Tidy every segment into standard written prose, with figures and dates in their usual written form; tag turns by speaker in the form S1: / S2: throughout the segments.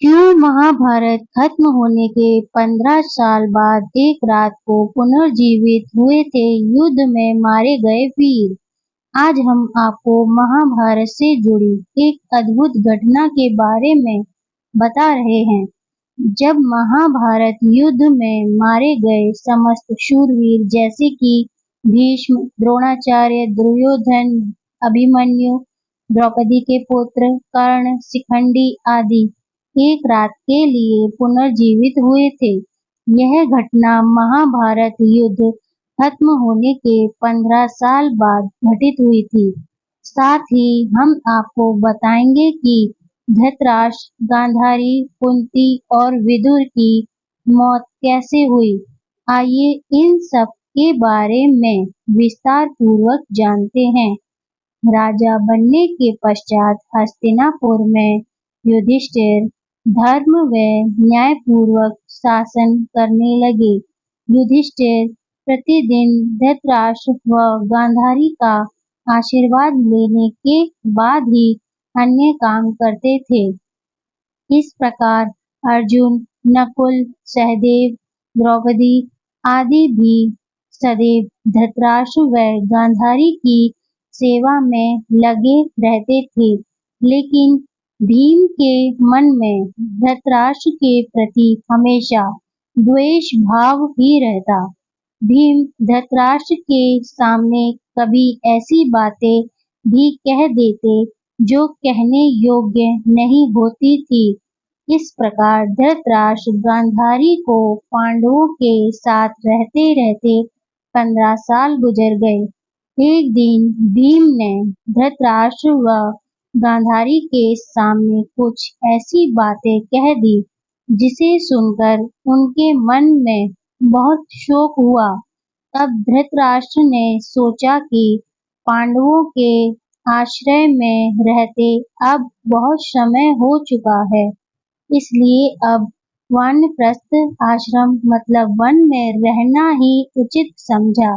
S1: क्यों महाभारत खत्म होने के 15 साल बाद एक रात को पुनर्जीवित हुए थे युद्ध में मारे गए वीर। आज हम आपको महाभारत से जुड़ी एक अद्भुत घटना के बारे में बता रहे हैं। जब महाभारत युद्ध में मारे गए समस्त शूरवीर जैसे कि भीष्म, द्रोणाचार्य, दुर्योधन, अभिमन्यु, द्रौपदी के पुत्र कर्ण, शिखंडी आदि एक रात के लिए पुनर्जीवित हुए थे। यह घटना महाभारत युद्ध खत्म होने के 15 साल बाद घटित हुई थी। साथ ही हम आपको बताएंगे कि धृतराष्ट्र, गांधारी, कुंती और विदुर की मौत कैसे हुई। आइए इन सब के बारे में विस्तार पूर्वक जानते हैं। राजा बनने के पश्चात हस्तिनापुर में युधिष्ठिर धर्म व न्यायपूर्वक शासन करने लगे। युधिष्ठिर प्रतिदिन धृतराष्ट्र व गांधारी का आशीर्वाद लेने के बाद ही अन्य काम करते थे। इस प्रकार अर्जुन, नकुल, सहदेव, द्रौपदी आदि भी सदैव धृतराष्ट्र व गांधारी की सेवा में लगे रहते थे। लेकिन भीम के मन में धृतराष्ट्र के प्रति हमेशा द्वेष भाव ही रहता। भीम धृतराष्ट्र के सामने कभी ऐसी बातें भी कह देते जो कहने योग्य नहीं होती थी। इस प्रकार धृतराष्ट्र गांधारी को पांडवों के साथ रहते रहते 15 साल गुजर गए। एक दिन भीम ने धृतराष्ट्र व गांधारी के सामने कुछ ऐसी बातें कह दी जिसे सुनकर उनके मन में बहुत शोक हुआ। तब धृतराष्ट्र ने सोचा कि पांडवों के आश्रय में रहते अब बहुत समय हो चुका है, इसलिए अब वानप्रस्थ आश्रम मतलब वन में रहना ही उचित समझा।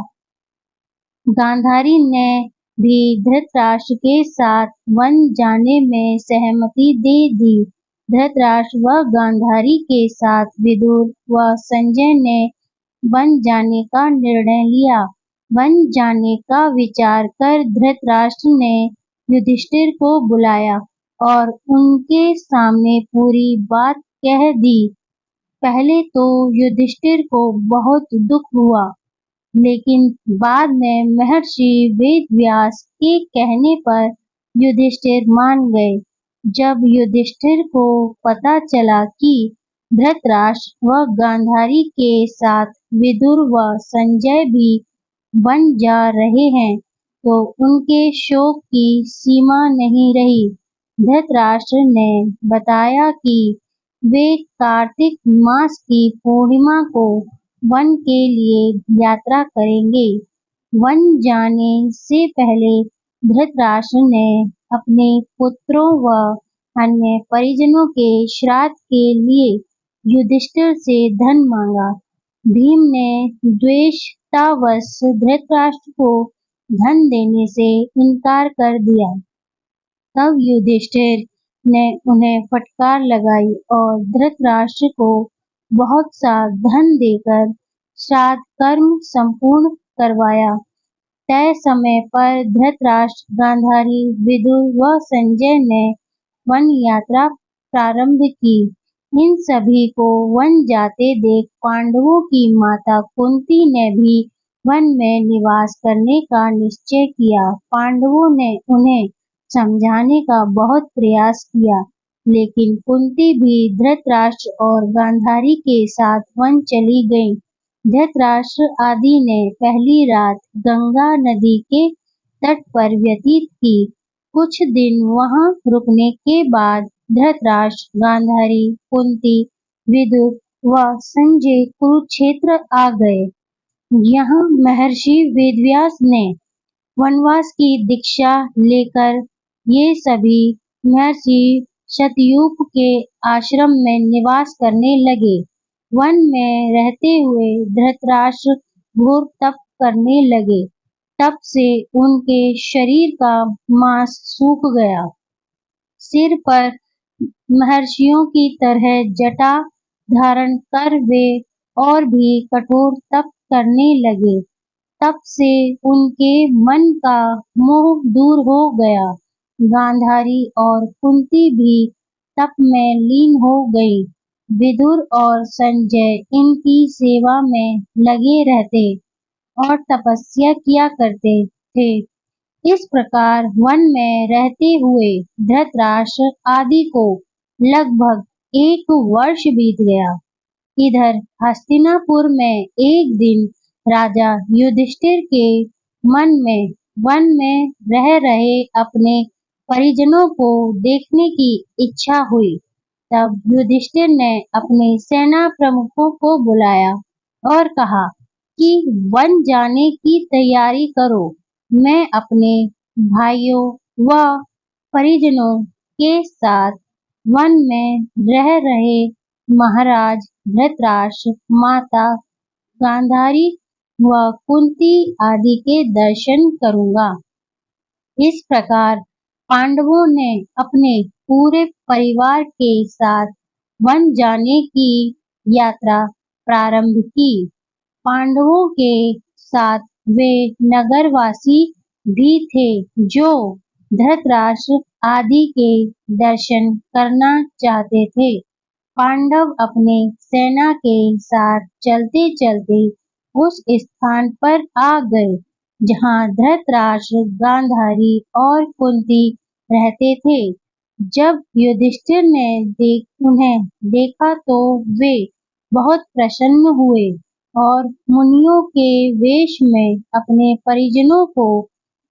S1: गांधारी ने भी धृतराष्ट्र के साथ वन जाने में सहमति दे दी। धृतराष्ट्र व गांधारी के साथ विदुर व संजय ने वन जाने का निर्णय लिया। वन जाने का विचार कर धृतराष्ट्र ने युधिष्ठिर को बुलाया और उनके सामने पूरी बात कह दी। पहले तो युधिष्ठिर को बहुत दुख हुआ, लेकिन बाद में महर्षि वेदव्यास के कहने पर युधिष्ठिर मान गए। जब युधिष्ठिर को पता चला कि धृतराष्ट्र व गांधारी के साथ विदुर व संजय भी वन जा रहे हैं, तो उनके शोक की सीमा नहीं रही। धृतराष्ट्र ने बताया कि वे कार्तिक मास की पूर्णिमा को वन के लिए यात्रा करेंगे। वन जाने से पहले धृतराष्ट्र ने अपने पुत्रों व अन्य परिजनों के श्राद्ध के लिए युधिष्ठिर से धन मांगा। भीम ने द्वेषतावश धृतराष्ट्र को धन देने से इनकार कर दिया। तब युधिष्ठिर ने उन्हें फटकार लगाई और धृतराष्ट्र को बहुत सा धन देकर श्राद्ध कर्म संपूर्ण करवाया। तय समय पर धृतराष्ट्र, गांधारी, विदुर व संजय ने वन यात्रा प्रारंभ की। इन सभी को वन जाते देख पांडवों की माता कुंती ने भी वन में निवास करने का निश्चय किया। पांडवों ने उन्हें समझाने का बहुत प्रयास किया, लेकिन कुंती भी धृतराष्ट्र और गांधारी के साथ वन चली गईं। धृतराष्ट्र आदि ने पहली रात गंगा नदी के तट पर व्यतीत की। कुछ दिन वहां रुकने के बाद धृतराष्ट्र, गांधारी, कुंती, विदुर व संजय कुरुक्षेत्र आ गए। यहाँ महर्षि वेदव्यास ने वनवास की दीक्षा लेकर ये सभी महर्षि शतयूप के आश्रम में निवास करने लगे। वन में रहते हुए धृतराष्ट्र घोर तप करने लगे। तप से उनके शरीर का मांस सूख गया। सिर पर महर्षियों की तरह जटा धारण कर वे और भी कठोर तप करने लगे। तप से उनके मन का मोह दूर हो गया। गांधारी और कुंती भी तप में लीन हो गई। विदुर और संजय इनकी सेवा में लगे रहते और तपस्या किया करते थे। इस प्रकार वन में रहते हुए धृतराष्ट्र आदि को लगभग 1 वर्ष बीत गया। इधर हस्तिनापुर में एक दिन राजा युधिष्ठिर के मन में वन में रह रहे अपने परिजनों को देखने की इच्छा हुई। तब युधिष्ठिर ने अपने सेना प्रमुखों को बुलाया और कहा कि वन जाने की तैयारी करो। मैं अपने भाइयों व परिजनों के साथ वन में रह रहे महाराज धृतराष्ट्र, माता गांधारी व कुंती आदि के दर्शन करूंगा। इस प्रकार पांडवों ने अपने पूरे परिवार के साथ वन जाने की यात्रा प्रारंभ की। पांडवों के साथ वे नगरवासी भी थे जो धृतराष्ट्र आदि के दर्शन करना चाहते थे। पांडव अपने सेना के साथ चलते चलते उस स्थान पर आ गए जहाँ धृतराष्ट्र, गांधारी और कुंती रहते थे। जब युधिष्ठिर ने उन्हें देखा तो वे बहुत प्रसन्न हुए और मुनियों के वेश में अपने परिजनों को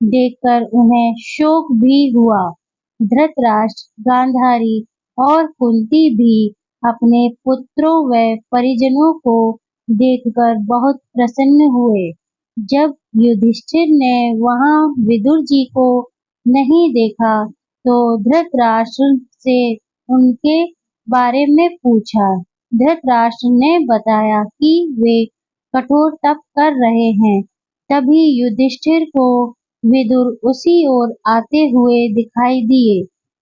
S1: देखकर उन्हें शोक भी हुआ। धृतराष्ट्र, गांधारी और कुंती भी अपने पुत्रों व परिजनों को देखकर बहुत प्रसन्न हुए। जब युधिष्ठिर ने वहां विदुर जी को नहीं देखा तो धृतराष्ट्र से उनके बारे में पूछा। धृतराष्ट्र ने बताया कि वे कठोर तप कर रहे हैं। तभी युधिष्ठिर को विदुर उसी ओर आते हुए दिखाई दिए,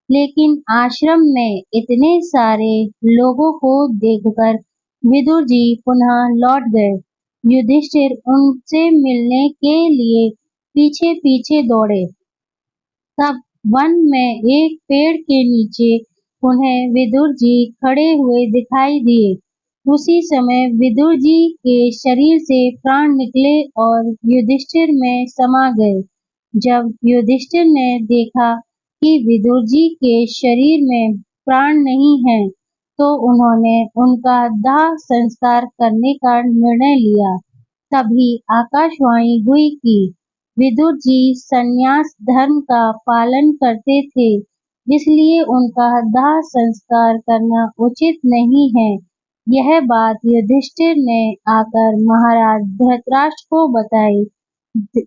S1: लेकिन आश्रम में इतने सारे लोगों को देखकर विदुर जी पुनः लौट गए। युधिष्ठिर उनसे मिलने के लिए पीछे पीछे दौड़े। तब वन में एक पेड़ के नीचे उन्हें विदुर जी खड़े हुए दिखाई दिए। उसी समय विदुर जी के शरीर से प्राण निकले और युधिष्ठिर में समा गए। जब युधिष्ठिर ने देखा कि विदुर जी के शरीर में प्राण नहीं है, तो उन्होंने उनका दाह संस्कार करने का निर्णय लिया। तभी आकाशवाणी हुई कि विदुर जी संन्यास धर्म का पालन करते थे, इसलिए उनका दाह संस्कार करना उचित नहीं है। यह बात युधिष्ठिर ने आकर महाराज धृतराष्ट्र को बताई।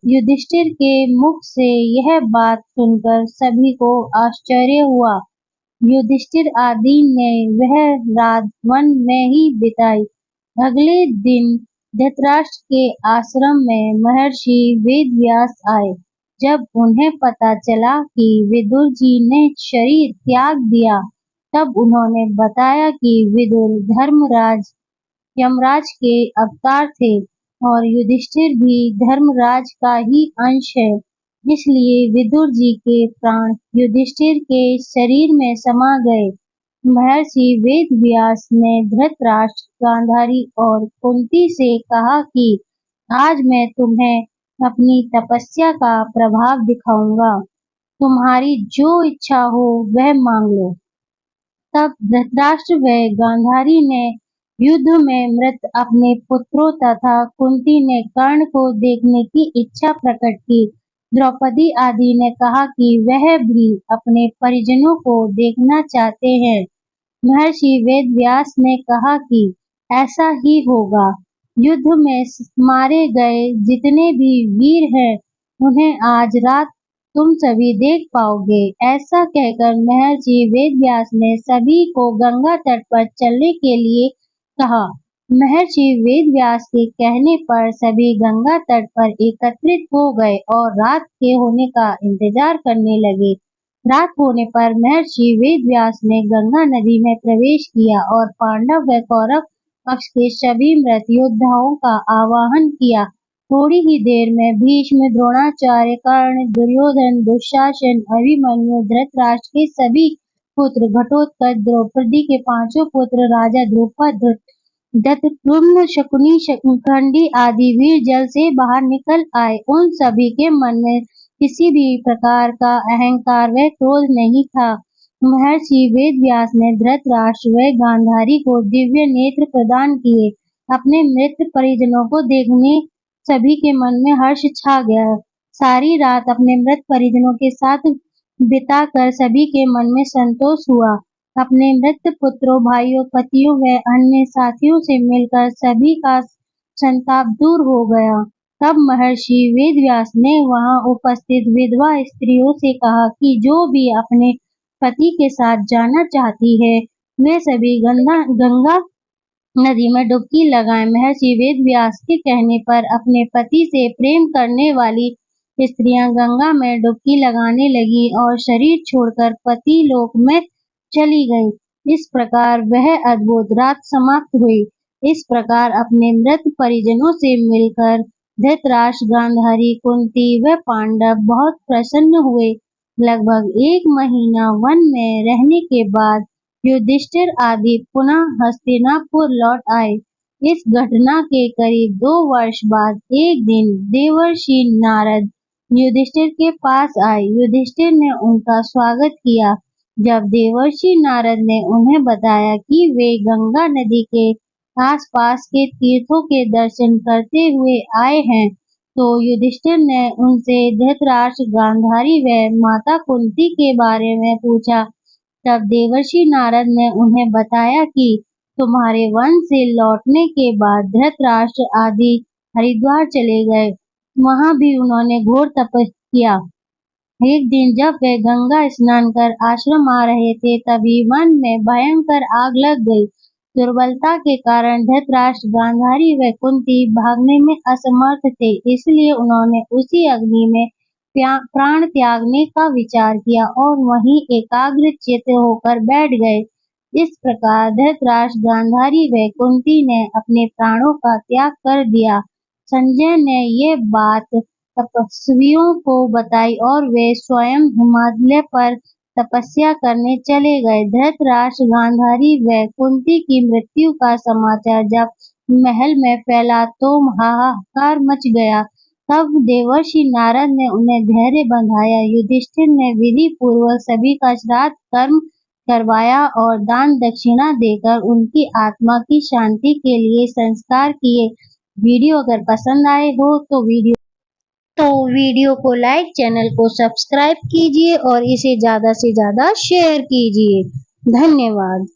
S1: युधिष्ठिर के मुख से यह बात सुनकर सभी को आश्चर्य हुआ। युधिष्ठिर आदि ने वह रात वन में ही बिताई। अगले दिन धृतराष्ट्र के आश्रम में महर्षि वेदव्यास आए। जब उन्हें पता चला कि विदुर जी ने शरीर त्याग दिया, तब उन्होंने बताया कि विदुर धर्मराज यमराज के अवतार थे और युधिष्ठिर भी धर्मराज का ही अंश है, इसलिए विदुर जी के प्राण युधिष्ठिर के शरीर में समा गए। महर्षि वेदव्यास ने धृतराष्ट्र, गांधारी और कुंती से कहा कि आज मैं तुम्हें अपनी तपस्या का प्रभाव दिखाऊंगा। तुम्हारी जो इच्छा हो वह मांग लो। तब धृतराष्ट्र व गांधारी ने युद्ध में मृत अपने पुत्रों तथा कुंती ने कर्ण को देखने की इच्छा प्रकट की। द्रौपदी आदि ने कहा कि वह भी अपने परिजनों को देखना चाहते हैं। महर्षि वेदव्यास ने कहा कि ऐसा ही होगा। युद्ध में मारे गए जितने भी वीर हैं, उन्हें आज रात तुम सभी देख पाओगे। ऐसा कहकर महर्षि वेदव्यास ने सभी को गंगा तट पर चलने के लिए कहा। महर्षि वेदव्यास के कहने पर सभी गंगा तट पर एकत्रित हो गए और रात के होने का इंतजार करने लगे। रात होने पर महर्षि वेदव्यास ने गंगा नदी में प्रवेश किया और पांडव व कौरव पक्ष के सभी मृत योद्धाओं का आवाहन किया। थोड़ी ही देर में भीष्म, द्रोणाचार्य, कर्ण, दुर्योधन, दुशासन, अभिमन्यु, धृतराष्ट्र के सभी पुत्र, घटोत्कच, द्रौपदी के पांचों पुत्र, राजा द्रुपद, धृतद्युम्न, शकुनी, शिखंडी आदि वीर जल से बाहर निकल आए। उन सभी के मन में किसी भी प्रकार का अहंकार व क्रोध नहीं था। महर्षि वेदव्यास ने धृतराष्ट्र व गांधारी को दिव्य नेत्र प्रदान किए। अपने मृत परिजनों को देखने सभी के मन में हर्ष छा गया। सारी रात अपने मृत परिजनों के साथ बिताकर सभी के मन में संतोष हुआ। अपने मृत पुत्रों, भाइयों, पतियों व अन्य साथियों से मिलकर सभी का संताप दूर हो गया। तब महर्षि वेदव्यास ने वहां उपस्थित विधवा स्त्रियों से कहा कि जो भी अपने पति के साथ जाना चाहती है, वे सभी गंगा नदी में डुबकी लगाएं। महर्षि वेदव्यास के कहने पर अपने पति से प्रेम करने वाली स्त्रियां गंगा में डुबकी लगाने लगी और शरीर छोड़कर पति लोक में चली गई। इस प्रकार वह अद्भुत रात समाप्त हुई। इस प्रकार अपने मृत परिजनों से मिलकर धृतराष्ट्र, गांधारी, कुंती व पांडव बहुत प्रसन्न हुए। लगभग 1 महीना वन में रहने के बाद युधिष्ठिर आदि पुनः हस्तिनापुर लौट आए। इस घटना के करीब 2 वर्ष बाद एक दिन देवर्षि नारद युधिष्ठिर के पास आए। युधिष्ठिर ने उनका स्वागत किया। जब देवर्षि नारद ने उन्हें बताया कि वे गंगा नदी के आसपास के तीर्थों के दर्शन करते हुए आए हैं, तो युधिष्ठिर ने उनसे धृतराष्ट्र, गांधारी व माता कुंती के बारे में पूछा। तब देवर्षि नारद ने उन्हें बताया कि तुम्हारे वन से लौटने के बाद धृतराष्ट्र आदि हरिद्वार चले गए। वहां भी उन्होंने घोर तपस्या किया। एक दिन जब वे गंगा स्नान कर आश्रम आ रहे थे, तभी वन में भयंकर आग लग गई। दुर्बलता के कारण धृतराष्ट्र, गांधारी व कुंती भागने में असमर्थ थे, इसलिए उन्होंने उसी अग्नि में प्राण त्यागने का विचार किया और वहीं एकाग्रचित्त होकर बैठ गए। इस प्रकार धृतराष्ट्र, गांधारी व कुंती ने अपने प्राणों का त्याग कर दिया। संजय ने ये बात तपस्वियों को बताई और वे स्वयं हिमालय पर तपस्या करने चले गए। धृतराष्ट्र, गांधारी व कुंती की मृत्यु का समाचार जब महल में फैला तो हाहाकार मच गया। तब देवर्षि नारद ने उन्हें धैर्य बंधाया। युधिष्ठिर ने विधि पूर्वक सभी का श्राद्ध कर्म करवाया और दान दक्षिणा देकर उनकी आत्मा की शांति के लिए संस्कार किए। वीडियो अगर पसंद आए हो तो वीडियो को लाइक, चैनल को सब्सक्राइब कीजिए और इसे ज़्यादा से ज़्यादा शेयर कीजिए। धन्यवाद।